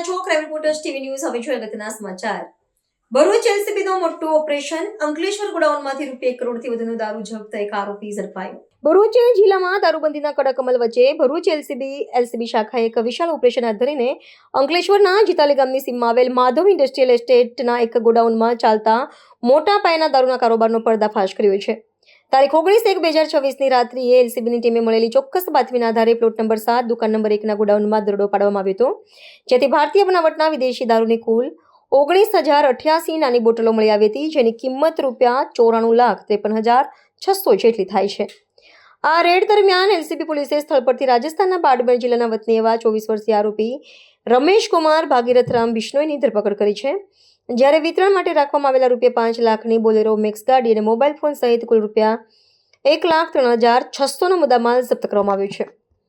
રહ્યા છો crime reporters TV news. હવે જોઈએ અગત્યના સમાચાર. ભરૂચ એલસીબીનું મોટું ઓપરેશન. અંકલેશ્વર ગોડાઉનમાંથી રૂપિયા 1 કરોડથી વધુનો દારૂ જપ્ત, એક આરોપી ઝડપાયો. ભરૂચ જિલ્લામાં દારૂબંધીના કડક અમલ વચ્ચે ભરૂચ એલસીબી શાખાએ એક વિશાળ ઓપરેશન હાથ ધરીને અંકલેશ્વરના જીતાલી ગામની સીમમાં આવેલ માધવ ઇન્ડસ્ટ્રીયલ એસ્ટેટના એક ગોડાઉનમાં ચાલતા મોટા પાયાના દારૂના કારોબારનો પર્દાફાશ કર્યો છે. તારીખ 19/1/2026ની રાત્રિએ એલસીબીની ટીમે મળેલી ચોક્કસ બાતમીના આધારે પ્લોટ નંબર 7 દુકાન નંબર 1ના ગોડાઉનમાં દરોડો પાડવામાં આવ્યો હતો, જેથી ભારતીય બનાવટના વિદેશી દારૂની કુલ 19,088 નાની બોટલો મળી આવી હતી, જેની કિંમત ₹94,53,600 જેટલી થાય છે. આ રેડ દરમિયાન એલસીબી પોલીસે સ્થળ પરથી રાજસ્થાનના બાડમેર જિલ્લાના વતની એવા 24 વર્ષીય આરોપી રમેશ કુમાર ભાગીરથરામ બિશ્નોઈની ધરપકડ કરી છે, જ્યારે વિતરણ માટે રાખવામાં આવેલા ₹5 લાખની બોલેરો મેક્સ ગાડી અને મોબાઈલ ફોન સહિત કુલ ₹1,03,600નો મુદ્દામાલ જપ્ત કરવામાં આવ્યો છે.